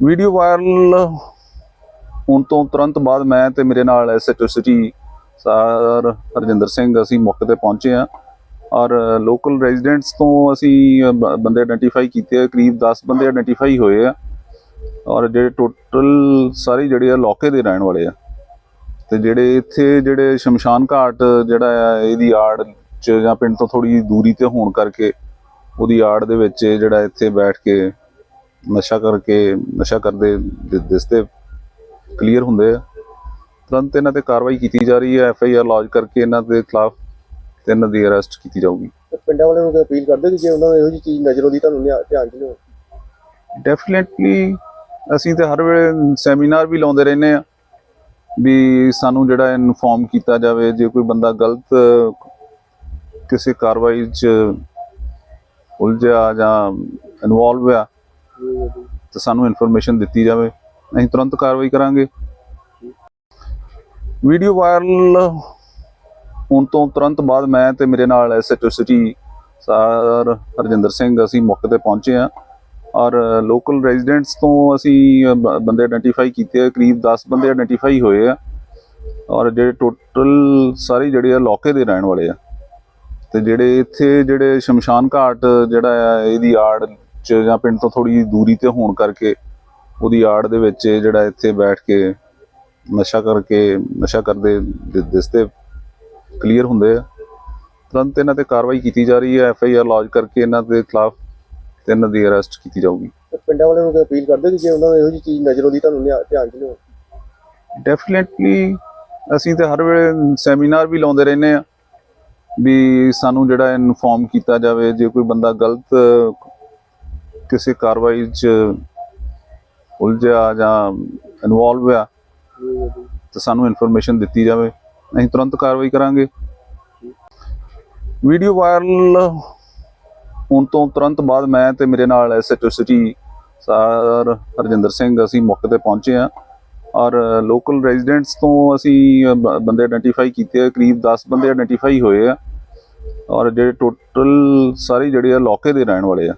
Video viral ਹੋਣ ਤੋਂ ਤੁਰੰਤ ਬਾਅਦ ਮੈਂ ਤੇ ਮੇਰੇ ਨਾਲ SHO city sir Harjinder Singh ਅਸੀਂ ਮੌਕੇ ਤੇ ਪਹੁੰਚੇ ਹਾਂ ਔਰ ਲੋਕਲ ਰੈਜ਼ੀਡੈਂਟਸ ਤੋਂ ਅਸੀਂ ਬੰਦੇ ਆਇਡੈਂਟੀਫਾਈ ਕੀਤੇ ਆ। ਕਰੀਬ 10 ਬੰਦੇ ਆਇਡੈਂਟੀਫਾਈ ਹੋਏ ਆ ਔਰ ਜਿਹੜੇ ਟੋਟਲ ਸਾਰੇ ਜਿਹੜੇ ਆ ਲੋਕੇ ਦੇ ਰਹਿਣ ਵਾਲੇ ਆ ਤੇ ਜਿਹੜੇ ਇੱਥੇ ਜਿਹੜੇ ਸ਼ਮਸ਼ਾਨ ਘਾਟ ਜਿਹੜਾ ਆ ਇਹਦੀ ਆੜ 'ਚ ਜਾਂ ਪਿੰਡ ਤੋਂ ਥੋੜੀ ਦੂਰੀ ਤੇ ਹੋਣ ਕਰਕੇ ਉਹਦੀ ਆੜ ਦੇ ਵਿੱਚ ਜਿਹੜਾ ਇੱਥੇ ਬੈਠ ਕੇ ਨਸ਼ਾ ਕਰਦੇ ਦਿਸਦੇ ਕਲੀਅਰ ਹੁੰਦੇ ਆ। ਤੁਰੰਤ ਇਹਨਾਂ ਤੇ ਕਾਰਵਾਈ ਕੀਤੀ ਜਾ ਰਹੀ ਹੈ। FIR ਲੌਜ ਕਰਕੇ ਇਹਨਾਂ ਦੇ ਖਿਲਾਫ ਤੇ ਇਹਨਾਂ ਦੀ ਅਰੈਸਟ ਕੀਤੀ ਜਾਊਗੀ। ਪਿੰਡਾਂ ਵਾਲਿਆਂ ਨੂੰ ਅਪੀਲ ਕਰਦੇ ਕਿ ਜੇ ਉਹਨਾਂ ਨੂੰ ਇਹੋ ਜਿਹੀ ਚੀਜ਼ ਨਜ਼ਰ ਆਉਂਦੀ ਤੁਹਾਨੂੰ ਧਿਆਨ 'ਚ ਲਿਓ। ਡੈਫੀਨੇਟਲੀ ਅਸੀਂ ਤੇ ਹਰ ਵੇਲੇ ਸੈਮੀਨਾਰ ਵੀ ਲਾਉਂਦੇ ਰਹਿੰਦੇ ਆ ਵੀ ਸਾਨੂੰ ਜਿਹੜਾ ਇਨਫੋਰਮ ਕੀਤਾ ਜਾਵੇ ਜੇ ਕੋਈ ਬੰਦਾ ਗਲਤ ਕਿਸੇ ਕਾਰਵਾਈ 'ਚ ਉਲਝਿਆ ਜਾਂ ਇਨਵੋਲਵ ਆ ਤਾਂ ਸਾਨੂੰ ਇਨਫੋਰਮੇਸ਼ਨ ਦਿੱਤੀ ਜਾਵੇ, ਅਸੀਂ ਤੁਰੰਤ ਕਾਰਵਾਈ ਕਰਾਂਗੇ। ਵੀਡੀਓ ਵਾਇਰਲ ਹੋਣ ਤੋਂ ਤੁਰੰਤ ਬਾਅਦ ਮੈਂ ਤੇ ਮੇਰੇ ਨਾਲ SHO city sir Harjinder Singh ਅਸੀਂ ਮੌਕੇ ਤੇ ਪਹੁੰਚੇ ਹਾਂ ਔਰ ਲੋਕਲ ਰੈਜ਼ੀਡੈਂਟਸ ਤੋਂ ਅਸੀਂ ਬੰਦੇ ਆਇਡੈਂਟੀਫਾਈ ਕੀਤੇ ਆ। ਕਰੀਬ 10 ਬੰਦੇ ਆਇਡੈਂਟੀਫਾਈ ਹੋਏ ਆ ਔਰ ਜਿਹੜੇ ਟੋਟਲ ਸਾਰੇ ਜਿਹੜੇ ਆ ਲੋਕੇ ਦੇ ਰਹਿਣ ਵਾਲੇ ਆ ਤੇ ਜਿਹੜੇ ਇੱਥੇ ਜਿਹੜੇ ਸ਼ਮਸ਼ਾਨ ਘਾਟ ਜਿਹੜਾ ਆ ਇਹਦੀ ਆੜ 'ਚ ਜਾਂ ਪਿੰਡ ਤੋਂ ਥੋੜੀ ਦੂਰੀ ਤੇ ਹੋਣ ਕਰਕੇ ਉਹਦੀ ਆੜ ਦੇ ਵਿੱਚ ਜਿਹੜਾ ਇੱਥੇ ਬੈਠ ਕੇ ਨਸ਼ਾ ਕਰਦੇ ਦਿਸਦੇ ਕਲੀਅਰ ਹੁੰਦੇ ਆ। ਤੁਰੰਤ ਇਹਨਾਂ ਤੇ ਕਾਰਵਾਈ ਕੀਤੀ ਜਾ ਰਹੀ ਹੈ। FIR ਲੌਜ ਕਰਕੇ ਇਹਨਾਂ ਦੇ ਖਿਲਾਫ ਤੇ ਇਹਨਾਂ ਦੀ ਅਰੈਸਟ ਕੀਤੀ ਜਾਊਗੀ। ਪਿੰਡਾਂ ਵਾਲਿਆਂ ਨੂੰ ਅਪੀਲ ਕਰਦੇ ਕਿ ਜੇ ਉਹਨਾਂ ਨੂੰ ਇਹੋ ਜਿਹੀ ਚੀਜ਼ ਨਜ਼ਰ ਆਉਂਦੀ ਤੁਹਾਨੂੰ ਧਿਆਨ 'ਚ ਲਿਓ। ਡੈਫੀਨੇਟਲੀ ਅਸੀਂ ਤੇ ਹਰ ਵੇਲੇ ਸੈਮੀਨਾਰ ਵੀ ਲਾਉਂਦੇ ਰਹਿੰਦੇ ਆ ਵੀ ਸਾਨੂੰ ਜਿਹੜਾ ਇਨਫੋਰਮ ਕੀਤਾ ਜਾਵੇ ਜੇ ਕੋਈ ਬੰਦਾ ਗਲਤ ਕਿਸੇ ਕਾਰਵਾਈ 'ਚ ਉਲਝਿਆ ਜਾਂ ਇਨਵੋਲਵ ਆ ਤਾਂ ਸਾਨੂੰ ਇਨਫੋਰਮੇਸ਼ਨ ਦਿੱਤੀ ਜਾਵੇ, ਅਸੀਂ ਤੁਰੰਤ ਕਾਰਵਾਈ ਕਰਾਂਗੇ। ਵੀਡੀਓ ਵਾਇਰਲ ਹੋਣ ਤੋਂ ਤੁਰੰਤ ਬਾਅਦ ਮੈਂ ਤੇ ਮੇਰੇ ਨਾਲ SHO city sir Harjinder Singh ਅਸੀਂ ਮੌਕੇ ਤੇ ਪਹੁੰਚੇ ਹਾਂ ਔਰ ਲੋਕਲ ਰੈਜ਼ੀਡੈਂਟਸ ਤੋਂ ਅਸੀਂ ਬੰਦੇ ਆਇਡੈਂਟੀਫਾਈ ਕੀਤੇ ਆ। ਕਰੀਬ 10 ਬੰਦੇ ਆਇਡੈਂਟੀਫਾਈ ਹੋਏ ਆ ਔਰ ਜਿਹੜੇ ਟੋਟਲ ਸਾਰੇ ਜਿਹੜੇ ਆ ਲੋਕੇ ਦੇ ਰਹਿਣ ਵਾਲੇ ਆ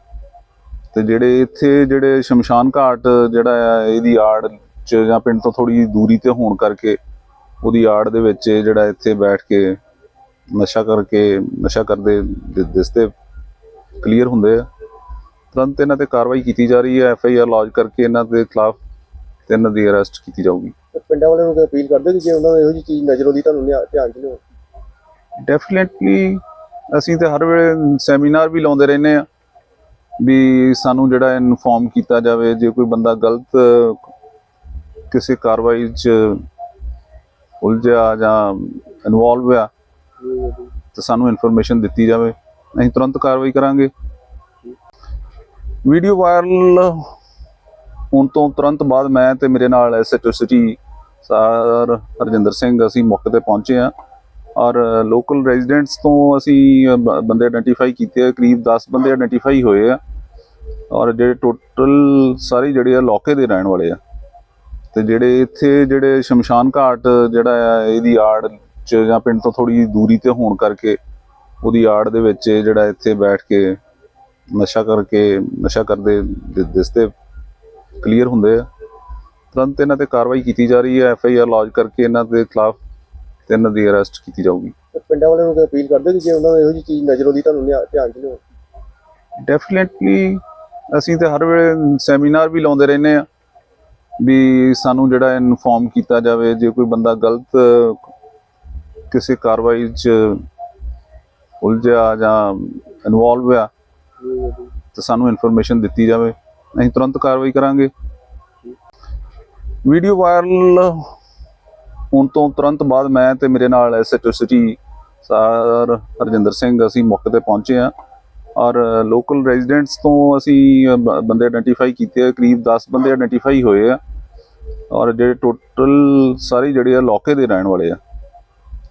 ਤੇ ਜਿਹੜੇ ਇੱਥੇ ਜਿਹੜੇ ਸ਼ਮਸ਼ਾਨ ਘਾਟ ਜਿਹੜਾ ਆ ਇਹਦੀ ਆੜ 'ਚ ਜਾਂ ਪਿੰਡ ਤੋਂ ਥੋੜੀ ਦੂਰੀ ਤੇ ਹੋਣ ਕਰਕੇ ਉਹਦੀ ਆੜ ਦੇ ਵਿੱਚ ਜਿਹੜਾ ਇੱਥੇ ਬੈਠ ਕੇ ਨਸ਼ਾ ਕਰਦੇ ਦਿਸਦੇ ਕਲੀਅਰ ਹੁੰਦੇ ਆ। ਤੁਰੰਤ ਇਹਨਾਂ ਤੇ ਕਾਰਵਾਈ ਕੀਤੀ ਜਾ ਰਹੀ ਹੈ। FIR ਲੌਜ ਕਰਕੇ ਇਹਨਾਂ ਦੇ ਖਿਲਾਫ ਤੇ ਇਹਨਾਂ ਦੀ ਅਰੈਸਟ ਕੀਤੀ ਜਾਊਗੀ। ਪਿੰਡਾਂ ਵਾਲਿਆਂ ਨੂੰ ਅਪੀਲ ਕਰਦੇ ਕਿ ਜੇ ਉਹਨਾਂ ਨੂੰ ਇਹੋ ਜਿਹੀ ਚੀਜ਼ ਨਜ਼ਰ ਆਉਂਦੀ ਤੁਹਾਨੂੰ ਧਿਆਨ 'ਚ ਲਿਓ। ਡੈਫੀਨੇਟਲੀ ਅਸੀਂ ਤੇ ਹਰ ਵੇਲੇ ਸੈਮੀਨਾਰ ਵੀ ਲਾਉਂਦੇ ਰਹਿੰਦੇ ਆ ਵੀ ਸਾਨੂੰ ਜਿਹੜਾ ਇਨਫੋਰਮ ਕੀਤਾ ਜਾਵੇ ਜੇ ਕੋਈ ਬੰਦਾ ਗਲਤ ਕਿਸੇ ਕਾਰਵਾਈ 'ਚ ਉਲਝਿਆ ਜਾਂ ਇਨਵੋਲਵ ਆ ਤਾਂ ਸਾਨੂੰ ਇਨਫੋਰਮੇਸ਼ਨ ਦਿੱਤੀ ਜਾਵੇ, ਅਸੀਂ ਤੁਰੰਤ ਕਾਰਵਾਈ ਕਰਾਂਗੇ। ਵੀਡੀਓ ਵਾਇਰਲ ਹੋਣ ਤੋਂ ਤੁਰੰਤ ਬਾਅਦ ਮੈਂ ਤੇ ਮੇਰੇ ਨਾਲ SHO city sir Harjinder Singh ਅਸੀਂ ਮੌਕੇ ਤੇ ਪਹੁੰਚੇ ਹਾਂ ਔਰ ਲੋਕਲ ਰੈਜ਼ੀਡੈਂਟਸ ਤੋਂ ਅਸੀਂ ਬੰਦੇ ਆਇਡੈਂਟੀਫਾਈ ਕੀਤੇ ਆ। ਕਰੀਬ 10 ਬੰਦੇ ਆਇਡੈਂਟੀਫਾਈ ਹੋਏ ਆ ਔਰ ਜਿਹੜੇ ਟੋਟਲ ਸਾਰੇ ਜਿਹੜੇ ਆ ਲੋਕੇ ਦੇ ਰਹਿਣ ਵਾਲੇ ਆ ਤੇ ਜਿਹੜੇ ਇੱਥੇ ਜਿਹੜੇ ਸ਼ਮਸ਼ਾਨ ਘਾਟ ਜਿਹੜਾ ਆ ਇਹਦੀ ਆੜ 'ਚ ਜਾਂ ਪਿੰਡ ਤੋਂ ਥੋੜੀ ਦੂਰੀ ਤੇ ਹੋਣ ਕਰਕੇ ਉਹਦੀ ਆੜ ਦੇ ਵਿੱਚ ਜਿਹੜਾ ਇੱਥੇ ਬੈਠ ਕੇ ਨਸ਼ਾ ਕਰਦੇ ਦਿਸਦੇ ਕਲੀਅਰ ਹੁੰਦੇ ਆ। ਤੁਰੰਤ ਇਹਨਾਂ ਤੇ ਕਾਰਵਾਈ ਕੀਤੀ ਜਾ ਰਹੀ ਹੈ। FIR ਲੌਜ ਕਰਕੇ ਇਹਨਾਂ ਦੇ ਖਿਲਾਫ ਤੇ ਇਹਨਾਂ ਦੀ ਅਰੈਸਟ ਕੀਤੀ ਜਾਊਗੀ। ਪਿੰਡਾਂ ਵਾਲਿਆਂ ਨੂੰ ਅਪੀਲ ਕਰਦੇ ਕਿ ਜੇ ਉਹਨਾਂ ਨੂੰ ਇਹੋ ਜਿਹੀ ਚੀਜ਼ ਨਜ਼ਰ ਆਉਂਦੀ ਤੁਹਾਨੂੰ ਧਿਆਨ 'ਚ ਲਿਓ। ਡੈਫੀਨੇਟਲੀ ਅਸੀਂ ਤੇ ਹਰ ਵੇਲੇ ਸੈਮੀਨਾਰ ਵੀ ਲਾਉਂਦੇ ਰਹਿੰਦੇ ਆ ਵੀ ਸਾਨੂੰ ਜਿਹੜਾ ਇਨਫੋਰਮ ਕੀਤਾ ਜਾਵੇ ਜੇ ਕੋਈ ਬੰਦਾ ਗਲਤ ਕਿਸੇ ਕਾਰਵਾਈ 'ਚ ਉਲਝਿਆ ਜਾਂ ਇਨਵੋਲਵ ਆ ਤਾਂ ਸਾਨੂੰ ਇਨਫੋਰਮੇਸ਼ਨ ਦਿੱਤੀ ਜਾਵੇ, ਅਸੀਂ ਤੁਰੰਤ ਕਾਰਵਾਈ ਕਰਾਂਗੇ। ਵੀਡੀਓ ਵਾਇਰਲ ਹੋਣ ਤੋਂ ਤੁਰੰਤ ਬਾਅਦ ਮੈਂ ਤੇ ਮੇਰੇ ਨਾਲ SHO city sir Harjinder Singh ਅਸੀਂ ਮੌਕੇ ਤੇ ਪਹੁੰਚੇ ਹਾਂ ਔਰ ਲੋਕਲ ਰੈਜ਼ੀਡੈਂਟਸ ਤੋਂ ਅਸੀਂ ਬੰਦੇ ਆਇਡੈਂਟੀਫਾਈ ਕੀਤੇ ਆ। ਕਰੀਬ 10 ਬੰਦੇ ਆਇਡੈਂਟੀਫਾਈ ਹੋਏ ਆ ਔਰ ਜਿਹੜੇ ਟੋਟਲ ਸਾਰੇ ਜਿਹੜੇ ਆ ਲੋਕੇ ਦੇ ਰਹਿਣ ਵਾਲੇ ਆ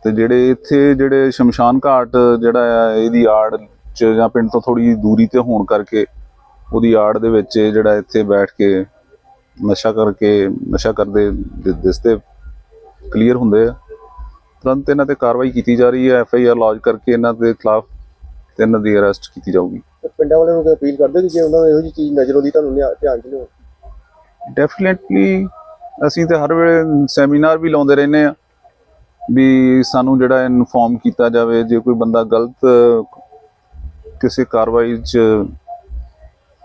ਤੇ ਜਿਹੜੇ ਇੱਥੇ ਜਿਹੜੇ ਸ਼ਮਸ਼ਾਨ ਘਾਟ ਜਿਹੜਾ ਆ ਇਹਦੀ ਆੜ 'ਚ ਜਾਂ ਪਿੰਡ ਤੋਂ ਥੋੜੀ ਦੂਰੀ ਤੇ ਹੋਣ ਕਰਕੇ ਉਹਦੀ ਆੜ ਦੇ ਵਿੱਚ ਜਿਹੜਾ ਇੱਥੇ ਬੈਠ ਕੇ ਨਸ਼ਾ ਕਰਦੇ ਦਿਸਦੇ ਕਲੀਅਰ ਹੁੰਦੇ ਆ। ਤੁਰੰਤ ਇਹਨਾਂ ਤੇ ਕਾਰਵਾਈ ਕੀਤੀ ਜਾ ਰਹੀ ਹੈ। FIR ਲੌਜ ਕਰਕੇ ਇਹਨਾਂ ਦੇ ਖਿਲਾਫ ਤੇ ਇਹਨਾਂ ਦੀ ਅਰੈਸਟ ਕੀਤੀ ਜਾਊਗੀ। ਪਿੰਡਾਂ ਵਾਲਿਆਂ ਨੂੰ ਅਪੀਲ ਕਰਦੇ ਕਿ ਜੇ ਉਹਨਾਂ ਨੂੰ ਇਹੋ ਜਿਹੀ ਚੀਜ਼ ਨਜ਼ਰ ਆਉਂਦੀ ਤੁਹਾਨੂੰ ਧਿਆਨ 'ਚ ਲਿਓ। ਡੈਫੀਨਿਟਲੀ ਅਸੀਂ ਤੇ ਹਰ ਵੇਲੇ ਸੈਮੀਨਾਰ ਵੀ ਲਾਉਂਦੇ ਰਹਿੰਦੇ ਆ ਵੀ ਸਾਨੂੰ ਜਿਹੜਾ ਇਨਫੋਰਮ ਕੀਤਾ ਜਾਵੇ ਜੇ ਕੋਈ ਬੰਦਾ ਗਲਤ ਕਿਸੇ ਕਾਰਵਾਈ 'ਚ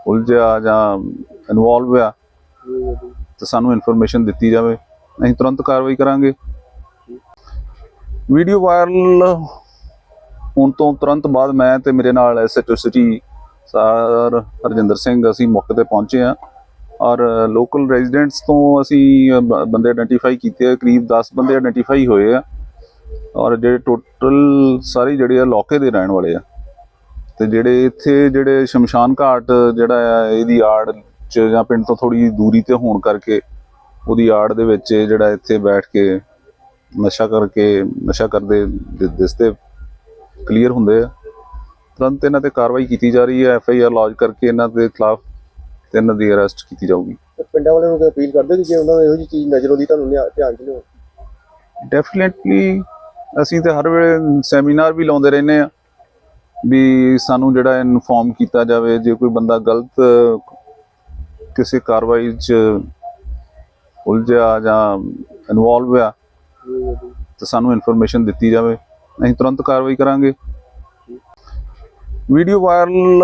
ਉਲਝਿਆ ਜਾਂ ਇਨਵੋਲਵ ਆ ਤਾਂ ਸਾਨੂੰ ਇਨਫੋਰਮੇਸ਼ਨ ਦਿੱਤੀ ਜਾਵੇ, ਅਸੀਂ ਤੁਰੰਤ ਕਾਰਵਾਈ ਕਰਾਂਗੇ। ਵੀਡੀਓ ਵਾਇਰਲ ਹੋਣ ਤੋਂ ਤੁਰੰਤ ਬਾਅਦ ਮੈਂ ਤੇ ਮੇਰੇ ਨਾਲ SHO city sir Harjinder Singh ਅਸੀਂ ਮੌਕੇ ਤੇ ਪਹੁੰਚੇ ਆ ਔਰ ਲੋਕਲ ਰੈਜ਼ੀਡੈਂਟਸ ਤੋਂ ਅਸੀਂ ਬੰਦੇ ਆਇਡੈਂਟੀਫਾਈ ਕੀਤੇ ਆ, ਕਰੀਬ 10 ਬੰਦੇ ਆਇਡੈਂਟੀਫਾਈ ਹੋਏ ਆ ਔਰ ਜਿਹੜੇ ਟੋਟਲ ਸਾਰੇ ਜਿਹੜੇ ਆ ਲੋਕੇ ਦੇ ਰਹਿਣ ਵਾਲੇ ਆ ਤੇ ਜਿਹੜੇ ਇੱਥੇ ਜਿਹੜੇ ਸ਼ਮਸ਼ਾਨ ਘਾਟ ਜਿਹੜਾ ਆ ਇਹਦੀ ਆੜ 'ਚ ਜਾਂ ਪਿੰਡ ਤੋਂ ਥੋੜੀ ਦੂਰੀ ਤੇ ਹੋਣ ਕਰਕੇ ਉਹਦੀ ਆੜ ਦੇ ਵਿੱਚ ਜਿਹੜਾ ਇੱਥੇ ਬੈਠ ਕੇ ਨਸ਼ਾ ਕਰਦੇ ਦਿਸਦੇ ਕਲੀਅਰ ਹੁੰਦੇ ਆ। ਤੁਰੰਤ ਇਹਨਾਂ ਤੇ ਕਾਰਵਾਈ ਕੀਤੀ ਜਾ ਰਹੀ ਹੈ, FIR ਲੌਜ ਕਰਕੇ ਇਹਨਾਂ ਦੇ ਖਿਲਾਫ ਤੇ ਇਹਨਾਂ ਦੀ ਅਰੈਸਟ ਕੀਤੀ ਜਾਊਗੀ। ਪਿੰਡਾਂ ਵਾਲਿਆਂ ਨੂੰ ਅਪੀਲ ਕਰਦੇ ਕਿ ਜੇ ਉਹਨਾਂ ਨੂੰ ਇਹੋ ਜਿਹੀ ਚੀਜ਼ ਨਜ਼ਰ ਆਉਂਦੀ ਤੁਹਾਨੂੰ ਧਿਆਨ 'ਚ ਲਿਓ। ਡੈਫੀਨਿਟਲੀ ਅਸੀਂ ਤੇ ਹਰ ਵੇਲੇ ਸੈਮੀਨਾਰ ਵੀ ਲਾਉਂਦੇ ਰਹਿੰਦੇ ਆ ਵੀ ਸਾਨੂੰ ਜਿਹੜਾ ਇਨਫੋਰਮ ਕੀਤਾ ਜਾਵੇ ਜੇ ਕੋਈ ਬੰਦਾ ਗਲਤ ਕਿਸੇ ਕਾਰਵਾਈ 'ਚ ਉਲਝਿਆ ਜਾਂ ਇਨਵੋਲਵ ਆ ਤਾਂ ਸਾਨੂੰ ਇਨਫੋਰਮੇਸ਼ਨ ਦਿੱਤੀ ਜਾਵੇ, ਅਸੀਂ ਤੁਰੰਤ ਕਾਰਵਾਈ ਕਰਾਂਗੇ। ਵੀਡੀਓ ਵਾਇਰਲ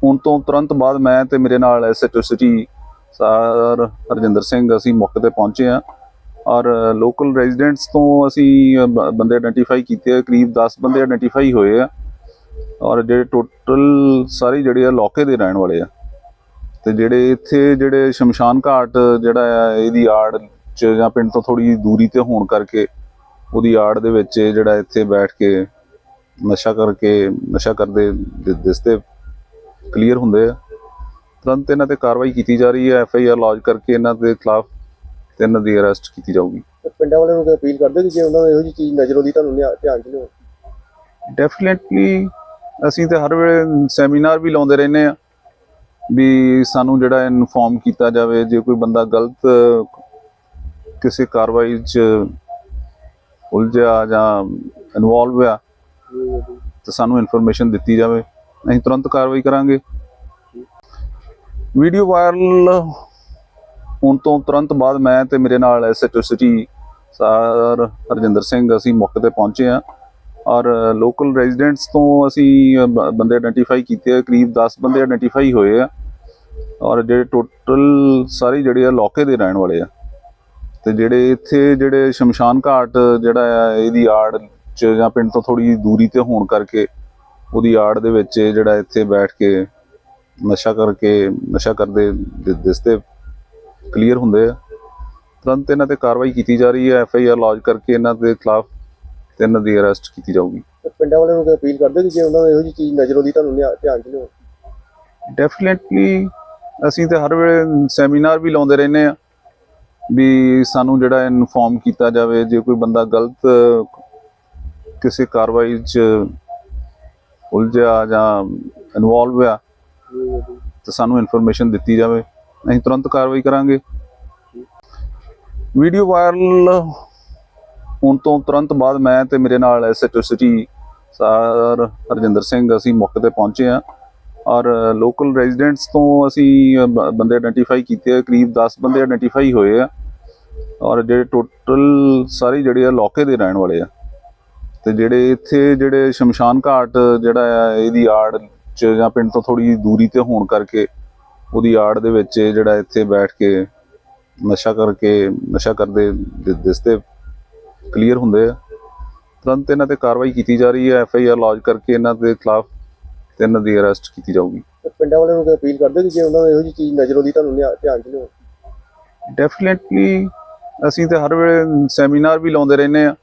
ਹੋਣ ਤੋਂ ਤੁਰੰਤ ਬਾਅਦ ਮੈਂ ਤੇ ਮੇਰੇ ਨਾਲ SHO city sir Harjinder Singh ਅਸੀਂ ਮੌਕੇ ਤੇ ਪਹੁੰਚੇ ਆ ਔਰ ਲੋਕਲ ਰੈਜ਼ੀਡੈਂਟਸ ਤੋਂ ਅਸੀਂ ਬੰਦੇ ਆਇਡੈਂਟੀਫਾਈ ਕੀਤੇ ਆ, ਕਰੀਬ 10 ਬੰਦੇ ਆਇਡੈਂਟੀਫਾਈ ਹੋਏ ਆ ਔਰ ਜਿਹੜੇ ਟੋਟਲ ਸਾਰੇ ਜਿਹੜੇ ਆ ਲੋਕੇ ਦੇ ਰਹਿਣ ਵਾਲੇ ਆ ਤੇ ਜਿਹੜੇ ਇੱਥੇ ਜਿਹੜੇ ਸ਼ਮਸ਼ਾਨ ਘਾਟ ਜਿਹੜਾ ਆ ਇਹਦੀ ਆੜ 'ਚ ਜਾਂ ਪਿੰਡ ਤੋਂ ਥੋੜੀ ਦੂਰੀ ਤੇ ਹੋਣ ਕਰਕੇ ਉਹਦੀ ਆੜ ਦੇ ਵਿੱਚ ਜਿਹੜਾ ਇੱਥੇ ਬੈਠ ਕੇ ਨਸ਼ਾ ਕਰਦੇ ਦਿਸਦੇ ਕਲੀਅਰ ਹੁੰਦੇ ਆ। ਤੁਰੰਤ ਇਹਨਾਂ ਤੇ ਕਾਰਵਾਈ ਕੀਤੀ ਜਾ ਰਹੀ ਹੈ, FIR ਲੌਜ ਕਰਕੇ ਇਹਨਾਂ ਦੇ ਖਿਲਾਫ ਤੇ ਇਹਨਾਂ ਦੀ ਅਰੈਸਟ ਕੀਤੀ ਜਾਊਗੀ। ਪਿੰਡਾਂ ਵਾਲਿਆਂ ਨੂੰ ਅਪੀਲ ਕਰਦੇ ਕਿ ਜੇ ਉਹਨਾਂ ਨੂੰ ਇਹੋ ਜਿਹੀ ਚੀਜ਼ ਨਜ਼ਰ ਆਉਂਦੀ ਤੁਹਾਨੂੰ ਧਿਆਨ 'ਚ ਲਿਓ। ਡੈਫੀਨਿਟਲੀ ਅਸੀਂ ਤੇ ਹਰ ਵੇਲੇ ਸੈਮੀਨਾਰ ਵੀ ਲਾਉਂਦੇ ਰਹਿੰਦੇ ਆ ਵੀ ਸਾਨੂੰ ਜਿਹੜਾ ਇਨਫੋਰਮ ਕੀਤਾ ਜਾਵੇ ਜੇ ਕੋਈ ਬੰਦਾ ਗਲਤ ਕਿਸੇ ਕਾਰਵਾਈ 'ਚ ਉਲਝਿਆ ਜਾਂ ਇਨਵੋਲਵ ਆ ਤਾਂ ਸਾਨੂੰ ਇਨਫੋਰਮੇਸ਼ਨ ਦਿੱਤੀ ਜਾਵੇ, ਅਸੀਂ ਤੁਰੰਤ ਕਾਰਵਾਈ ਕਰਾਂਗੇ। ਵੀਡੀਓ ਵਾਇਰਲ ਹੋਣ ਤੋਂ ਤੁਰੰਤ ਬਾਅਦ ਮੈਂ ਤੇ ਮੇਰੇ ਨਾਲ SHO city sir Harjinder Singh ਅਸੀਂ ਮੌਕੇ ਤੇ ਪਹੁੰਚੇ ਆ ਔਰ ਲੋਕਲ ਰੈਜ਼ੀਡੈਂਟਸ ਤੋਂ ਅਸੀਂ ਬੰਦੇ ਆਇਡੈਂਟੀਫਾਈ ਕੀਤੇ ਆ, ਕਰੀਬ 10 ਬੰਦੇ ਆਇਡੈਂਟੀਫਾਈ ਹੋਏ ਆ ਔਰ ਜਿਹੜੇ ਟੋਟਲ ਸਾਰੇ ਜਿਹੜੇ ਆ ਲੋਕੇ ਦੇ ਰਹਿਣ ਵਾਲੇ ਆ ਤੇ ਜਿਹੜੇ ਇੱਥੇ ਜਿਹੜੇ ਸ਼ਮਸ਼ਾਨ ਘਾਟ ਜਿਹੜਾ ਆ ਇਹਦੀ ਆੜ 'ਚ ਜਾਂ ਪਿੰਡ ਤੋਂ ਥੋੜੀ ਦੂਰੀ ਤੇ ਹੋਣ ਕਰਕੇ ਉਹਦੀ ਆੜ ਦੇ ਵਿੱਚ ਜਿਹੜਾ ਇੱਥੇ ਬੈਠ ਕੇ ਨਸ਼ਾ ਕਰਦੇ ਦਿਸਦੇ ਕਲੀਅਰ ਹੁੰਦੇ ਆ। ਤੁਰੰਤ ਇਹਨਾਂ ਤੇ ਕਾਰਵਾਈ ਕੀਤੀ ਜਾ ਰਹੀ ਹੈ, FIR ਲੌਜ ਕਰਕੇ ਇਹਨਾਂ ਦੇ ਖਿਲਾਫ ਤੇ ਇਹਨਾਂ ਦੀ ਅਰੈਸਟ ਕੀਤੀ ਜਾਊਗੀ। ਪਿੰਡਾਂ ਵਾਲਿਆਂ ਨੂੰ ਅਪੀਲ ਕਰਦੇ ਕਿ ਜੇ ਉਹਨਾਂ ਨੂੰ ਇਹੋ ਜਿਹੀ ਚੀਜ਼ ਨਜ਼ਰ ਆਉਂਦੀ ਤੁਹਾਨੂੰ ਧਿਆਨ 'ਚ ਲਿਓ। ਡੈਫੀਨਿਟਲੀ ਅਸੀਂ ਤੇ ਹਰ ਵੇਲੇ ਸੈਮੀਨਾਰ ਵੀ ਲਾਉਂਦੇ ਰਹਿੰਦੇ ਆ ਵੀ ਸਾਨੂੰ ਜਿਹੜਾ ਇਨਫੋਰਮ ਕੀਤਾ ਜਾਵੇ ਜੇ ਕੋਈ ਬੰਦਾ ਗਲਤ ਕਿਸੇ ਕਾਰਵਾਈ 'ਚ ਉਲਝਿਆ ਜਾਂ ਇਨਵੋਲਵ ਆ ਤਾਂ ਸਾਨੂੰ ਇਨਫੋਰਮੇਸ਼ਨ ਦਿੱਤੀ ਜਾਵੇ, ਅਸੀਂ ਤੁਰੰਤ ਕਾਰਵਾਈ ਕਰਾਂਗੇ। ਵੀਡੀਓ ਵਾਇਰਲ ਹੋਣ ਤੋਂ ਤੁਰੰਤ ਬਾਅਦ ਮੈਂ ਤੇ ਮੇਰੇ ਨਾਲ SHO city sir Harjinder Singh ਅਸੀਂ ਮੌਕੇ ਤੇ ਪਹੁੰਚੇ ਆ ਔਰ ਲੋਕਲ ਰੈਜ਼ੀਡੈਂਟਸ ਤੋਂ ਅਸੀਂ ਬੰਦੇ ਆਇਡੈਂਟੀਫਾਈ ਕੀਤੇ ਆ, ਕਰੀਬ 10 ਬੰਦੇ ਆਇਡੈਂਟੀਫਾਈ ਹੋਏ ਆ ਔਰ ਜਿਹੜੇ ਟੋਟਲ ਸਾਰੇ ਜਿਹੜੇ ਆ ਲੋਕੇ ਦੇ ਰਹਿਣ ਵਾਲੇ ਆ ਤੇ ਜਿਹੜੇ ਇੱਥੇ ਜਿਹੜੇ ਸ਼ਮਸ਼ਾਨ ਘਾਟ ਜਿਹੜਾ ਆ ਇਹਦੀ ਆੜ 'ਚ ਜਾਂ ਪਿੰਡ ਤੋਂ ਥੋੜੀ ਦੂਰੀ ਤੇ ਹੋਣ ਕਰਕੇ ਉਹਦੀ ਆੜ ਦੇ ਵਿੱਚ ਜਿਹੜਾ ਇੱਥੇ ਬੈਠ ਕੇ ਨਸ਼ਾ ਕਰਦੇ ਦਿਸਦੇ ਕਲੀਅਰ ਹੁੰਦੇ ਆ। ਤੁਰੰਤ ਇਹਨਾਂ ਤੇ ਕਾਰਵਾਈ ਕੀਤੀ ਜਾ ਰਹੀ ਹੈ, FIR ਲੌਜ ਕਰਕੇ ਇਹਨਾਂ ਦੇ ਖਿਲਾਫ ਤੇ ਇਹਨਾਂ ਦੀ ਅਰੈਸਟ ਕੀਤੀ ਜਾਊਗੀ। ਪਿੰਡਾਂ ਵਾਲਿਆਂ ਨੂੰ ਅਪੀਲ ਕਰਦੇ ਕਿ ਜੇ ਉਹਨਾਂ ਨੂੰ ਇਹੋ ਜਿਹੀ ਚੀਜ਼ ਨਜ਼ਰ ਆਉਂਦੀ ਤੁਹਾਨੂੰ ਧਿਆਨ 'ਚ ਲਿਓ। ਡੈਫੀਨਿਟਲੀ ਅਸੀਂ ਤੇ ਹਰ ਵੇਲੇ ਸੈਮੀਨਾਰ ਵੀ ਲਾਉਂਦੇ ਰਹਿੰਦੇ ਆ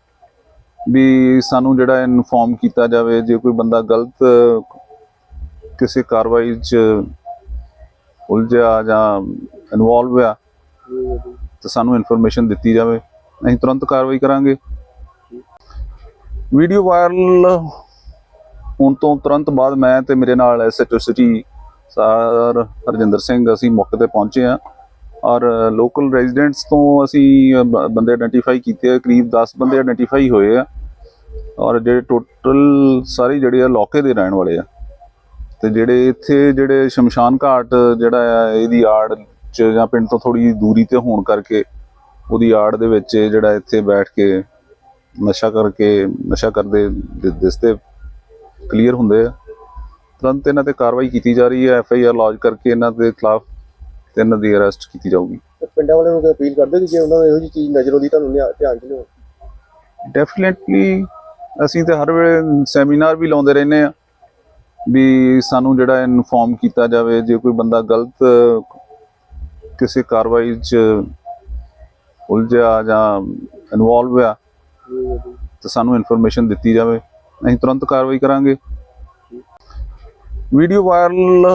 ਵੀ ਸਾਨੂੰ ਜਿਹੜਾ ਇਨਫੋਰਮ ਕੀਤਾ ਜਾਵੇ ਜੇ ਕੋਈ ਬੰਦਾ ਗਲਤ ਕਿਸੇ ਕਾਰਵਾਈ 'ਚ ਉਲਝਿਆ ਜਾਂ ਇਨਵੋਲਵ ਆ ਤਾਂ ਸਾਨੂੰ ਇਨਫੋਰਮੇਸ਼ਨ ਦਿੱਤੀ ਜਾਵੇ, ਅਸੀਂ ਤੁਰੰਤ ਕਾਰਵਾਈ ਕਰਾਂਗੇ। ਵੀਡੀਓ ਵਾਇਰਲ ਹੋਣ ਤੋਂ ਤੁਰੰਤ ਬਾਅਦ ਮੈਂ ਤੇ ਮੇਰੇ ਨਾਲ SHO city sir Harjinder Singh ਅਸੀਂ ਮੌਕੇ ਤੇ ਪਹੁੰਚੇ ਆ ਔਰ ਲੋਕਲ ਰੈਜ਼ੀਡੈਂਟਸ ਤੋਂ ਅਸੀਂ ਬੰਦੇ ਆਇਡੈਂਟੀਫਾਈ ਕੀਤੇ ਆ, ਕਰੀਬ 10 ਬੰਦੇ ਆਇਡੈਂਟੀਫਾਈ ਹੋਏ ਆ ਔਰ ਜਿਹੜੇ ਟੋਟਲ ਸਾਰੇ ਜਿਹੜੇ ਆ ਲੋਕੇ ਦੇ ਰਹਿਣ ਵਾਲੇ ਆ ਤੇ ਜਿਹੜੇ ਇੱਥੇ ਜਿਹੜੇ ਸ਼ਮਸ਼ਾਨ ਘਾਟ ਜਿਹੜਾ ਆ ਇਹਦੀ ਆੜ 'ਚ ਜਾਂ ਪਿੰਡ ਤੋਂ ਥੋੜੀ ਦੂਰੀ ਤੇ ਹੋਣ ਕਰਕੇ ਉਹਦੀ ਆੜ ਦੇ ਵਿੱਚ ਇਹ ਜਿਹੜਾ ਇੱਥੇ ਬੈਠ ਕੇ ਨਸ਼ਾ ਕਰਦੇ ਦਿਸਦੇ ਕਲੀਅਰ ਹੁੰਦੇ ਆ। ਤੁਰੰਤ ਇਹਨਾਂ ਤੇ ਕਾਰਵਾਈ ਕੀਤੀ ਜਾ ਰਹੀ ਹੈ। FIR ਲੌਜ ਕਰਕੇ ਇਹਨਾਂ ਦੇ ਖਿਲਾਫ 3 ਦੀ ਅਰੈਸਟ ਕੀਤੀ ਜਾਊਗੀ। ਪਿੰਡਾਂ ਵਾਲਿਆਂ ਨੂੰ ਕੋਈ ਅਪੀਲ ਕਰਦੇ ਕਿ ਜੇ ਉਹਨਾਂ ਨੂੰ ਇਹੋ ਜਿਹੀ ਚੀਜ਼ ਨਜ਼ਰ ਆਉਂਦੀ ਤੁਹਾਨੂੰ ਧਿਆਨ 'ਚ ਲਿਓ। ਡੈਫੀਨੇਟਲੀ ਅਸੀਂ ਤੇ ਹਰ ਵੇਲੇ ਸੈਮੀਨਾਰ ਵੀ ਲਾਉਂਦੇ ਰਹਿੰਦੇ ਆ ਵੀ ਸਾਨੂੰ ਜਿਹੜਾ ਇਨਫੋਰਮ ਕੀਤਾ ਜਾਵੇ ਜੇ ਕੋਈ ਬੰਦਾ ਗਲਤ ਕਿਸੇ ਕਾਰਵਾਈ 'ਚ ਉਲਝਿਆ ਜਾਂ ਇਨਵੋਲਵ ਆ ਤਾਂ ਸਾਨੂੰ ਇਨਫੋਰਮੇਸ਼ਨ ਦਿੱਤੀ ਜਾਵੇ, ਅਸੀਂ ਤੁਰੰਤ ਕਾਰਵਾਈ ਕਰਾਂਗੇ। ਵੀਡੀਓ ਵਾਇਰਲ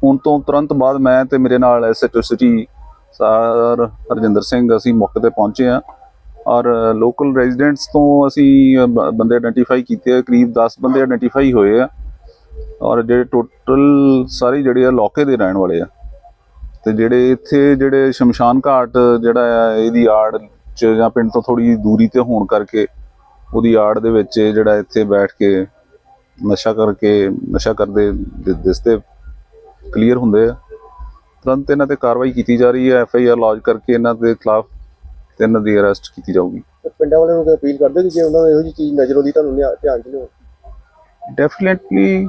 ਹੋਣ ਤੋਂ ਤੁਰੰਤ ਬਾਅਦ ਮੈਂ ਤੇ ਮੇਰੇ ਨਾਲ SHO city sir Harjinder Singh ਅਸੀਂ ਮੌਕੇ ਤੇ ਪਹੁੰਚੇ ਹਾਂ ਔਰ ਲੋਕਲ ਰੈਜ਼ੀਡੈਂਟਸ ਤੋਂ ਅਸੀਂ ਬੰਦੇ ਆਇਡੈਂਟੀਫਾਈ ਕੀਤੇ ਆ। ਕਰੀਬ 10 ਬੰਦੇ ਆਇਡੈਂਟੀਫਾਈ ਹੋਏ ਆ ਔਰ ਜਿਹੜੇ ਟੋਟਲ ਸਾਰੇ ਜਿਹੜੇ ਆ ਲੋਕੇ ਦੇ ਰਹਿਣ ਵਾਲੇ ਆ ਤੇ ਜਿਹੜੇ ਇੱਥੇ ਜਿਹੜੇ ਸ਼ਮਸ਼ਾਨ ਘਾਟ ਜਿਹੜਾ ਆ ਇਹਦੀ ਆੜ 'ਚ ਜਾਂ ਪਿੰਡ ਤੋਂ ਥੋੜੀ ਦੂਰੀ ਤੇ ਹੋਣ ਕਰਕੇ ਉਹਦੀ ਆੜ ਦੇ ਵਿੱਚ ਇਹ ਜਿਹੜਾ ਇੱਥੇ ਬੈਠ ਕੇ ਨਸ਼ਾ ਕਰਦੇ ਦਿਸਦੇ ਕਲੀਅਰ ਹੁੰਦੇ ਆ। ਤੁਰੰਤ ਇਹਨਾਂ ਤੇ ਕਾਰਵਾਈ ਕੀਤੀ ਜਾ ਰਹੀ ਹੈ। FIR ਲੌਜ ਕਰਕੇ ਇਹਨਾਂ ਦੇ ਖਿਲਾਫ 3 ਦੀ ਅਰੈਸਟ ਕੀਤੀ ਜਾਊਗੀ। ਪਿੰਡਾਂ ਵਾਲਿਆਂ ਨੂੰ ਕੋਈ ਅਪੀਲ ਕਰਦੇ ਕਿ ਜੇ ਉਹਨਾਂ ਨੂੰ ਇਹੋ ਜਿਹੀ ਚੀਜ਼ ਨਜ਼ਰ ਆਉਂਦੀ ਤੁਹਾਨੂੰ ਧਿਆਨ 'ਚ ਲਿਓ। ਡੈਫੀਨੇਟਲੀ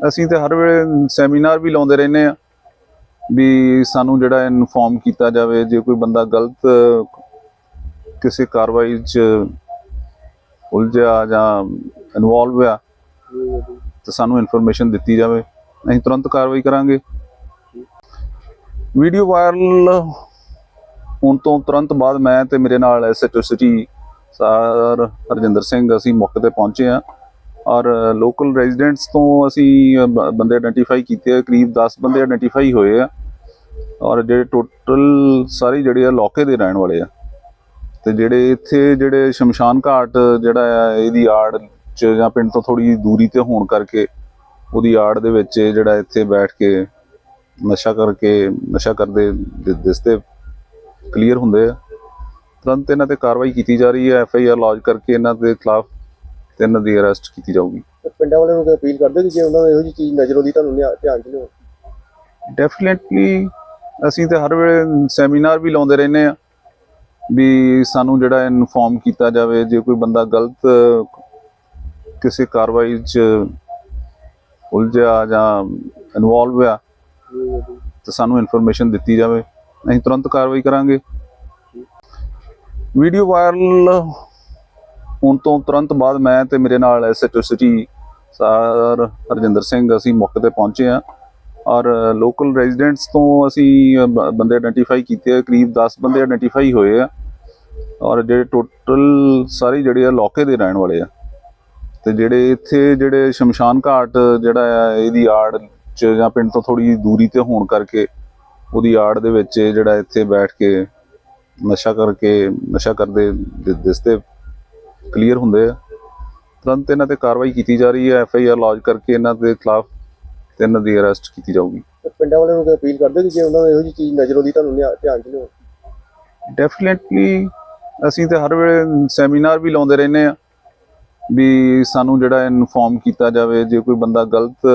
ਅਸੀਂ ਤੇ ਹਰ ਵੇਲੇ ਸੈਮੀਨਾਰ ਵੀ ਲਾਉਂਦੇ ਰਹਿੰਦੇ ਆ ਵੀ ਸਾਨੂੰ ਜਿਹੜਾ ਇਨਫੋਰਮ ਕੀਤਾ ਜਾਵੇ ਜੇ ਕੋਈ ਬੰਦਾ ਗਲਤ ਕਿਸੇ ਕਾਰਵਾਈ 'ਚ ਉਲਝਿਆ ਜਾਂ ਇਨਵੋਲਵ ਆ ਤਾਂ ਸਾਨੂੰ ਇਨਫੋਰਮੇਸ਼ਨ ਦਿੱਤੀ ਜਾਵੇ, ਅਸੀਂ ਤੁਰੰਤ ਕਾਰਵਾਈ ਕਰਾਂਗੇ। ਵੀਡੀਓ ਵਾਇਰਲ ਹੋਣ ਤੋਂ ਤੁਰੰਤ ਬਾਅਦ ਮੈਂ ਤੇ ਮੇਰੇ ਨਾਲ SHO city sir Harjinder Singh ਅਸੀਂ ਮੌਕੇ ਤੇ ਪਹੁੰਚੇ ਹਾਂ ਔਰ ਲੋਕਲ ਰੈਜ਼ੀਡੈਂਟਸ ਤੋਂ ਅਸੀਂ ਬੰਦੇ ਆਇਡੈਂਟੀਫਾਈ ਕੀਤੇ ਆ। ਕਰੀਬ 10 ਬੰਦੇ ਆਇਡੈਂਟੀਫਾਈ ਹੋਏ ਆ ਔਰ ਜਿਹੜੇ ਟੋਟਲ ਸਾਰੇ ਜਿਹੜੇ ਆ ਲੋਕੇ ਦੇ ਰਹਿਣ ਵਾਲੇ ਆ ਤੇ ਜਿਹੜੇ ਇੱਥੇ ਜਿਹੜੇ ਸ਼ਮਸ਼ਾਨ ਘਾਟ ਜਿਹੜਾ ਆ ਇਹਦੀ ਆੜ 'ਚ ਜਾਂ ਪਿੰਡ ਤੋਂ ਥੋੜੀ ਦੂਰੀ ਤੇ ਹੋਣ ਕਰਕੇ ਉਹਦੀ ਆੜ ਦੇ ਵਿੱਚ ਇਹ ਜਿਹੜਾ ਇੱਥੇ ਬੈਠ ਕੇ ਨਸ਼ਾ ਕਰਦੇ ਦਿਸਦੇ ਕਲੀਅਰ ਹੁੰਦੇ ਆ। ਤੁਰੰਤ ਇਹਨਾਂ ਤੇ ਕਾਰਵਾਈ ਕੀਤੀ ਜਾ ਰਹੀ ਹੈ। FIR ਲੌਜ ਕਰਕੇ ਇਹਨਾਂ ਦੇ ਖਿਲਾਫ 3 ਦੀ ਅਰੈਸਟ ਕੀਤੀ ਜਾਊਗੀ। ਪਿੰਡਾਂ ਵਾਲਿਆਂ ਨੂੰ ਕੋਈ ਅਪੀਲ ਕਰਦੇ ਕਿ ਜੇ ਉਹਨਾਂ ਨੂੰ ਇਹੋ ਜਿਹੀ ਚੀਜ਼ ਨਜ਼ਰ ਆਉਂਦੀ ਤੁਹਾਨੂੰ ਧਿਆਨ 'ਚ ਲਿਓ। ਡੈਫੀਨੇਟਲੀ ਅਸੀਂ ਤੇ ਹਰ ਵੇਲੇ ਸੈਮੀਨਾਰ ਵੀ ਲਾਉਂਦੇ ਰਹਿੰਦੇ ਆ ਵੀ ਸਾਨੂੰ ਜਿਹੜਾ ਇਨਫੋਰਮ ਕੀਤਾ ਜਾਵੇ ਜੇ ਕੋਈ ਬੰਦਾ ਗਲਤ ਕਿਸੇ ਕਾਰਵਾਈ 'ਚ ਉਲਝਿਆ ਜਾਂ ਇਨਵੋਲਵ ਆ ਤਾਂ ਸਾਨੂੰ ਇਨਫੋਰਮੇਸ਼ਨ ਦਿੱਤੀ ਜਾਵੇ, ਅਸੀਂ ਤੁਰੰਤ ਕਾਰਵਾਈ ਕਰਾਂਗੇ। ਵੀਡੀਓ ਵਾਇਰਲ ਹੋਣ ਤੋਂ ਤੁਰੰਤ ਬਾਅਦ ਮੈਂ ਤੇ ਮੇਰੇ ਨਾਲ SHO city sir Harjinder Singh ਅਸੀਂ ਮੌਕੇ ਤੇ ਪਹੁੰਚੇ ਹਾਂ ਔਰ ਲੋਕਲ ਰੈਜ਼ੀਡੈਂਟਸ ਤੋਂ ਅਸੀਂ ਬੰਦੇ ਆਇਡੈਂਟੀਫਾਈ ਕੀਤੇ ਆ। ਕਰੀਬ 10 ਬੰਦੇ ਆਇਡੈਂਟੀਫਾਈ ਹੋਏ ਆ ਔਰ ਜਿਹੜੇ ਟੋਟਲ ਸਾਰੇ ਜਿਹੜੇ ਆ ਲੋਕੇ ਦੇ ਰਹਿਣ ਵਾਲੇ ਆ ਤੇ ਜਿਹੜੇ ਇੱਥੇ ਜਿਹੜੇ ਸ਼ਮਸ਼ਾਨ ਘਾਟ ਜਿਹੜਾ ਆ ਇਹਦੀ ਆੜ 'ਚ ਜਾਂ ਪਿੰਡ ਤੋਂ ਥੋੜੀ ਦੂਰੀ ਤੇ ਹੋਣ ਕਰਕੇ ਉਹਦੀ ਆੜ ਦੇ ਵਿੱਚ ਇਹ ਜਿਹੜਾ ਇੱਥੇ ਬੈਠ ਕੇ ਨਸ਼ਾ ਕਰਦੇ ਦਿਸਦੇ ਕਲੀਅਰ ਹੁੰਦੇ ਆ। ਤੁਰੰਤ ਇਹਨਾਂ ਤੇ ਕਾਰਵਾਈ ਕੀਤੀ ਜਾ ਰਹੀ ਹੈ। FIR ਲੌਜ ਕਰਕੇ ਇਹਨਾਂ ਦੇ ਖਿਲਾਫ 3 ਦੀ ਅਰੈਸਟ ਕੀਤੀ ਜਾਊਗੀ। ਪਿੰਡਾਂ ਵਾਲਿਆਂ ਨੂੰ ਕੋਈ ਅਪੀਲ ਕਰਦੇ ਕਿ ਜੇ ਉਹਨਾਂ ਨੂੰ ਇਹੋ ਜਿਹੀ ਚੀਜ਼ ਨਜ਼ਰ ਆਉਂਦੀ ਤੁਹਾਨੂੰ ਧਿਆਨ 'ਚ ਲਿਓ। ਡੈਫੀਨੇਟਲੀ ਅਸੀਂ ਤੇ ਹਰ ਵੇਲੇ ਸੈਮੀਨਾਰ ਵੀ ਲਾਉਂਦੇ ਰਹਿੰਦੇ ਆ ਵੀ ਸਾਨੂੰ ਜਿਹੜਾ ਇਨਫੋਰਮ ਕੀਤਾ ਜਾਵੇ ਜੇ ਕੋਈ ਬੰਦਾ ਗਲਤ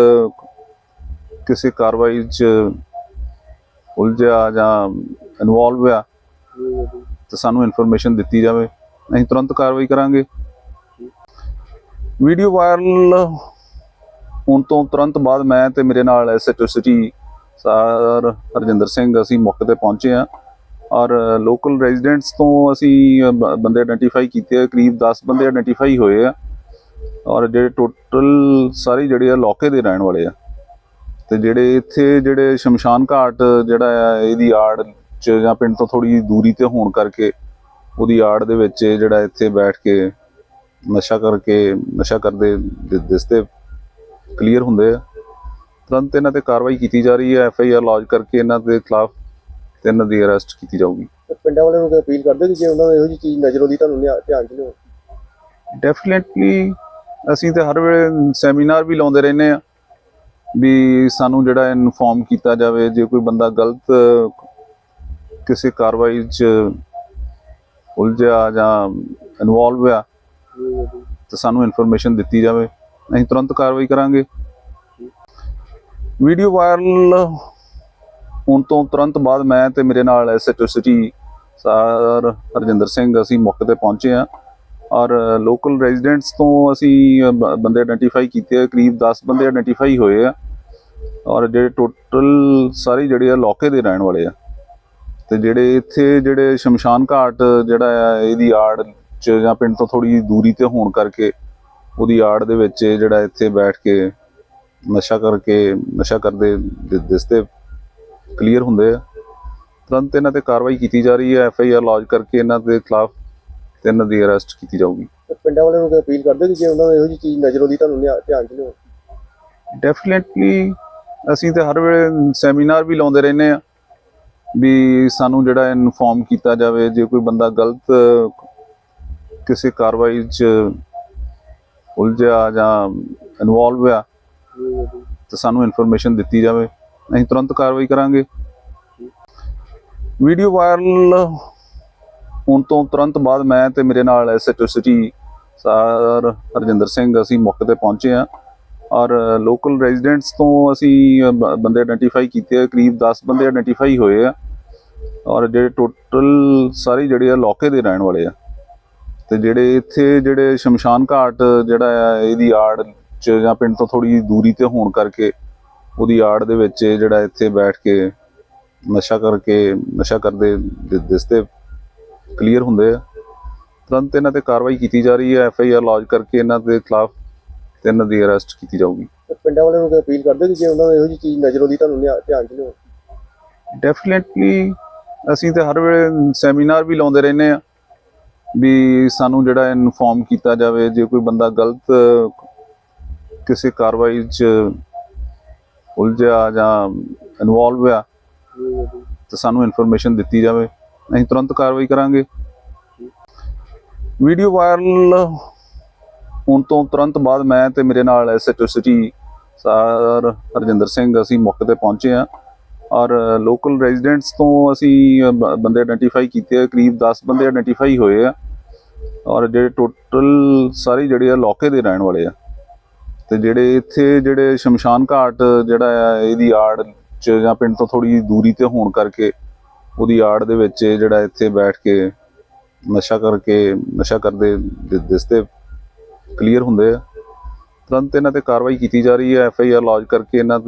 ਕਿਸੇ ਕਾਰਵਾਈ 'ਚ ਉਲਝਿਆ ਜਾਂ ਇਨਵੋਲਵ ਆ ਤਾਂ ਸਾਨੂੰ ਇਨਫੋਰਮੇਸ਼ਨ ਦਿੱਤੀ ਜਾਵੇ, ਅਸੀਂ ਤੁਰੰਤ ਕਾਰਵਾਈ ਕਰਾਂਗੇ। ਵੀਡੀਓ ਵਾਇਰਲ ਹੋਣ ਤੋਂ ਤੁਰੰਤ ਬਾਅਦ ਮੈਂ ਤੇ ਮੇਰੇ ਨਾਲ SHO city sir Harjinder Singh ਅਸੀਂ ਮੌਕੇ ਤੇ ਪਹੁੰਚੇ ਹਾਂ ਔਰ ਲੋਕਲ ਰੈਜ਼ੀਡੈਂਟਸ ਤੋਂ ਅਸੀਂ ਬੰਦੇ ਆਇਡੈਂਟੀਫਾਈ ਕੀਤੇ ਆ। ਕਰੀਬ 10 ਬੰਦੇ ਆਇਡੈਂਟੀਫਾਈ ਹੋਏ ਆ ਔਰ ਜਿਹੜੇ ਟੋਟਲ ਸਾਰੇ ਜਿਹੜੇ ਆ ਲੋਕੇ ਦੇ ਰਹਿਣ ਵਾਲੇ ਆ ਤੇ ਜਿਹੜੇ ਇੱਥੇ ਜਿਹੜੇ ਸ਼ਮਸ਼ਾਨ ਘਾਟ ਜਿਹੜਾ ਆ ਇਹਦੀ ਆੜ 'ਚ ਜਾਂ ਪਿੰਡ ਤੋਂ ਥੋੜੀ ਦੂਰੀ ਤੇ ਹੋਣ ਕਰਕੇ ਉਹਦੀ ਆੜ ਦੇ ਵਿੱਚ ਇਹ ਜਿਹੜਾ ਇੱਥੇ ਬੈਠ ਕੇ ਨਸ਼ਾ ਕਰਦੇ ਦਿਸਦੇ ਕਲੀਅਰ ਹੁੰਦੇ ਆ। ਤੁਰੰਤ ਇਹਨਾਂ ਤੇ ਕਾਰਵਾਈ ਕੀਤੀ ਜਾ ਰਹੀ ਹੈ। FIR ਲੌਜ ਕਰਕੇ ਇਹਨਾਂ ਦੇ ਖਿਲਾਫ 3 ਦੀ ਅਰੈਸਟ ਕੀਤੀ ਜਾਊਗੀ। ਵੀਡੀਓ ਵਾਇਰਲ ਹੋਣ ਤੋਂ ਤੁਰੰਤ ਬਾਅਦ ਮੈਂ ਤੇ ਮੇਰੇ ਨਾਲ ਹੁਣ ਤੋਂ ਤੁਰੰਤ ਬਾਅਦ ਮੈਂ ਤੇ ਮੇਰੇ ਨਾਲ SHO city sir Harjinder Singh ਅਸੀਂ ਮੌਕੇ ਤੇ ਪਹੁੰਚੇ ਹਾਂ ਔਰ ਲੋਕਲ ਰੈਜ਼ੀਡੈਂਟਸ ਤੋਂ ਅਸੀਂ ਬੰਦੇ ਆਇਡੈਂਟੀਫਾਈ ਕੀਤੇ ਆ। ਕਰੀਬ 10 ਬੰਦੇ ਆਇਡੈਂਟੀਫਾਈ ਹੋਏ ਆ ਔਰ ਜਿਹੜੇ ਟੋਟਲ ਸਾਰੇ ਜਿਹੜੇ ਆ ਲੋਕੇ ਦੇ ਰਹਿਣ ਵਾਲੇ ਆ ਤੇ ਜਿਹੜੇ ਇੱਥੇ ਜਿਹੜੇ ਸ਼ਮਸ਼ਾਨ ਘਾਟ ਜਿਹੜਾ ਆ ਇਹਦੀ ਆੜ 'ਚ ਜਾਂ ਪਿੰਡ ਤੋਂ ਥੋੜੀ ਦੂਰੀ ਤੇ ਹੋਣ ਕਰਕੇ ਉਹਦੀ ਆੜ ਦੇ ਵਿੱਚ ਇਹ ਜਿਹੜਾ ਇੱਥੇ ਬੈਠ ਕੇ ਨਸ਼ਾ ਕਰਦੇ ਦਿਸਦੇ ਕਲੀਅਰ ਹੁੰਦੇ ਆ। ਤੁਰੰਤ ਇਹਨਾਂ ਤੇ ਕਾਰਵਾਈ ਕੀਤੀ ਜਾ ਰਹੀ ਹੈ। FIR ਲੌਜ ਕਰਕੇ ਇਹਨਾਂ ਦੇ ਖਿਲਾਫ 3 ਦੀ ਅਰੈਸਟ ਕੀਤੀ ਜਾਊਗੀ। ਪਿੰਡਾਂ ਵਾਲਿਆਂ ਨੂੰ ਕੋਈ ਅਪੀਲ ਕਰਦੇ ਕਿ ਜੇ ਉਹਨਾਂ ਨੂੰ ਇਹੋ ਜਿਹੀ ਚੀਜ਼ ਨਜ਼ਰ ਆਉਂਦੀ ਤੁਹਾਨੂੰ ਧਿਆਨ 'ਚ ਲਿਓ। ਡੈਫੀਨੇਟਲੀ ਅਸੀਂ ਤੇ ਹਰ ਵੇਲੇ ਸੈਮੀਨਾਰ ਵੀ ਲਾਉਂਦੇ ਰਹਿੰਦੇ ਆ ਵੀ ਸਾਨੂੰ ਜਿਹੜਾ ਇਨਫੋਰਮ ਕੀਤਾ ਜਾਵੇ ਜੇ ਕੋਈ ਬੰਦਾ ਗਲਤ ਕਿਸੇ ਕਾਰਵਾਈ 'ਚ ਉਲਝਿਆ ਜਾਂ ਇਨਵੋਲਵ ਆ ਤਾਂ ਸਾਨੂੰ ਇਨਫੋਰਮੇਸ਼ਨ ਦਿੱਤੀ ਜਾਵੇ, ਅਸੀਂ ਤੁਰੰਤ ਕਾਰਵਾਈ ਕਰਾਂਗੇ। ਵੀਡੀਓ ਵਾਇਰਲ ਹੁਣ ਤੋਂ ਤੁਰੰਤ ਬਾਅਦ ਮੈਂ ਤੇ ਮੇਰੇ ਨਾਲ SHO city sir Harjinder Singh ਅਸੀਂ ਮੌਕੇ ਤੇ ਪਹੁੰਚੇ ਹਾਂ ਔਰ ਲੋਕਲ ਰੈਜ਼ੀਡੈਂਟਸ ਤੋਂ ਅਸੀਂ ਬੰਦੇ ਆਇਡੈਂਟੀਫਾਈ ਕੀਤੇ ਆ, ਕਰੀਬ 10 ਬੰਦੇ ਆਇਡੈਂਟੀਫਾਈ ਹੋਏ ਆ ਔਰ ਜਿਹੜੇ ਟੋਟਲ ਸਾਰੇ ਜਿਹੜੇ ਆ ਲੋਕੇ ਦੇ ਰਹਿਣ ਵਾਲੇ ਆ ਤੇ ਜਿਹੜੇ ਇੱਥੇ ਜਿਹੜੇ ਸ਼ਮਸ਼ਾਨ ਘਾਟ ਜਿਹੜਾ ਆ ਇਹਦੀ ਆੜ ਚ ਜਾਂ ਪਿੰਡ ਤੋਂ ਥੋੜੀ ਦੂਰੀ ਤੇ ਹੋਣ ਕਰਕੇ ਉਹਦੀ ਆੜ ਦੇ ਵਿੱਚ ਇਹ ਜਿਹੜਾ ਇੱਥੇ ਬੈਠ ਕੇ ਨਸ਼ਾ ਕਰਦੇ ਦਿਸਦੇ ਕਲੀਅਰ ਹੁੰਦੇ ਆ। ਤੁਰੰਤ ਇਹਨਾਂ ਤੇ ਕਾਰਵਾਈ ਕੀਤੀ ਜਾ ਰਹੀ ਹੈ, ਐਫਆਈਆਰ ਲੌਜ ਕਰਕੇ ਇਹਨਾਂ ਦੇ ਖਿਲਾਫ ਤੇ ਇਹਨਾਂ ਦੀ ਅਰੈਸਟ ਕੀਤੀ ਜਾਊਗੀ। ਤੇ ਪਿੰਡਾਂ ਵਾਲਿਆਂ ਨੂੰ ਅਪੀਲ ਕਰਦੇ ਕਿ ਜੇ ਉਹਨਾਂ ਨੂੰ ਇਹੋ ਜਿਹੀ ਚੀਜ਼ ਨਜ਼ਰ ਆਉਂਦੀ ਤੁਹਾਨੂੰ ਧਿਆਨ ਚ ਲਿਓ। ਡੈਫੀਨੇਟਲੀ ਅਸੀਂ ਤੇ ਹਰ ਵੇਲੇ ਸੈਮੀਨਾਰ ਵੀ ਲਾਉਂਦੇ ਰਹਿੰਦੇ ਆ ਵੀ ਸਾਨੂੰ ਜਿਹੜਾ ਇਨਫੋਰਮ ਕੀਤਾ ਜਾਵੇ ਜੇ ਕੋਈ ਬੰਦਾ ਗਲਤ ਕਿਸੇ ਕਾਰਵਾਈ 'ਚ ਉਲਝਿਆ ਜਾਂ ਇਨਵੋਲਵ ਆ ਤਾਂ ਸਾਨੂੰ ਇਨਫੋਰਮੇਸ਼ਨ ਦਿੱਤੀ ਜਾਵੇ, ਅਸੀਂ ਤੁਰੰਤ ਕਾਰਵਾਈ ਕਰਾਂਗੇ। ਵੀਡੀਓ ਵਾਇਰਲ ਹੋਣ ਤੋਂ ਤੁਰੰਤ ਬਾਅਦ ਮੈਂ ਤੇ ਮੇਰੇ ਨਾਲ SHO city sir Harjinder Singh ਅਸੀਂ ਮੌਕੇ ਤੇ ਪਹੁੰਚੇ ਹਾਂ ਔਰ ਲੋਕਲ ਰੈਜ਼ੀਡੈਂਟਸ ਤੋਂ ਅਸੀਂ ਬੰਦੇ ਆਇਡੈਂਟੀਫਾਈ ਕੀਤੇ ਆ, ਕਰੀਬ 10 ਬੰਦੇ ਆਇਡੈਂਟੀਫਾਈ ਹੋਏ ਆ ਔਰ ਜਿਹੜੇ ਟੋਟਲ ਸਾਰੇ ਜਿਹੜੇ ਆ ਲੋਕੇ ਦੇ ਰਹਿਣ ਵਾਲੇ ਆ ਤੇ ਜਿਹੜੇ ਇੱਥੇ ਜਿਹੜੇ ਸ਼ਮਸ਼ਾਨ ਘਾਟ ਜਿਹੜਾ ਆ ਇਹਦੀ ਆੜ ਚ ਜਾਂ ਪਿੰਡ ਤੋਂ ਥੋੜੀ ਦੂਰੀ ਤੇ ਹੋਣ ਕਰਕੇ ਉਹਦੀ ਆੜ ਦੇ ਵਿੱਚ ਇਹ ਜਿਹੜਾ ਇੱਥੇ ਬੈਠ ਕੇ ਨਸ਼ਾ ਕਰਦੇ ਦਿਸਦੇ ਕਲੀਅਰ ਹੁੰਦੇ ਆ। ਤੁਰੰਤ ਇਹਨਾਂ ਤੇ ਕਾਰਵਾਈ ਕੀਤੀ ਜਾ ਰਹੀ ਹੈ, ਐਫਆਈਆਰ ਲੌਜ ਕਰਕੇ ਇਹਨਾਂ ਦੇ ਖਿਲਾਫ ਤੇ ਇਹਨਾਂ ਦੀ ਅਰੈਸਟ ਕੀਤੀ ਜਾਊਗੀ। ਤੇ ਪਿੰਡਾਂ ਵਾਲਿਆਂ ਨੂੰ ਅਪੀਲ ਕਰਦੇ ਕਿ ਜੇ ਉਹਨਾਂ ਨੂੰ ਇਹੋ ਜਿਹੀ ਚੀਜ਼ ਨਜ਼ਰ ਆਉਂਦੀ ਤੁਹਾਨੂੰ ਧਿਆਨ ਚ ਲਿਓ। ਡੈਫੀਨੇਟਲੀ ਅਸੀਂ ਤੇ ਹਰ ਵੇਲੇ ਸੈਮੀਨਾਰ ਵੀ ਲਾਉਂਦੇ ਰਹਿੰਦੇ ਆ ਵੀ ਸਾਨੂੰ ਜਿਹੜਾ ਇਨਫੋਰਮ ਕੀਤਾ ਜਾਵੇ ਜੇ ਕੋਈ ਬੰਦਾ ਗਲਤ ਕਿਸੇ ਕਾਰਵਾਈ 'ਚ ਉਲਝਿਆ ਜਾਂ ਇਨਵੋਲਵ ਆ ਤਾਂ ਸਾਨੂੰ ਇਨਫੋਰਮੇਸ਼ਨ ਦਿੱਤੀ ਜਾਵੇ, ਅਸੀਂ ਤੁਰੰਤ ਕਾਰਵਾਈ ਕਰਾਂਗੇ। ਵੀਡੀਓ ਵਾਇਰਲ ਹੋਣ ਤੋਂ ਤੁਰੰਤ ਬਾਅਦ ਮੈਂ ਤੇ ਮੇਰੇ ਨਾਲ SHO city sir Harjinder Singh ਅਸੀਂ ਮੌਕੇ ਤੇ ਪਹੁੰਚੇ ਹਾਂ ਔਰ ਲੋਕਲ ਰੈਜ਼ੀਡੈਂਟਸ ਤੋਂ ਅਸੀਂ ਬੰਦੇ ਆਇਡੈਂਟੀਫਾਈ ਕੀਤੇ ਆ, ਕਰੀਬ 10 ਬੰਦੇ ਆਇਡੈਂਟੀਫਾਈ ਹੋਏ ਆ ਔਰ ਜਿਹੜੇ ਟੋਟਲ ਸਾਰੇ ਜਿਹੜੇ ਆ ਲੋਕੇ ਦੇ ਰਹਿਣ ਵਾਲੇ ਆ ਤੇ ਜਿਹੜੇ ਇੱਥੇ ਜਿਹੜੇ ਸ਼ਮਸ਼ਾਨ ਘਾਟ ਜਿਹੜਾ ਆ ਇਹਦੀ ਆੜ ਚ ਜਾਂ ਪਿੰਡ ਤੋਂ ਥੋੜੀ ਦੂਰੀ ਤੇ ਹੋਣ ਕਰਕੇ ਉਹਦੀ ਆੜ ਦੇ ਵਿੱਚ ਇਹ ਜਿਹੜਾ ਇੱਥੇ ਬੈਠ ਕੇ ਨਸ਼ਾ ਕਰਦੇ ਦਿਸਦੇ ਕਲੀਅਰ ਹੁੰਦੇ ਆ। ਤੁਰੰਤ ਇਹਨਾਂ ਤੇ ਕਾਰਵਾਈ ਕੀਤੀ ਜਾ ਰਹੀ ਹੈ, ਐਫਆਈਆਰ ਲੌਜ ਕਰਕੇ ਇਹਨਾਂ ਦੇ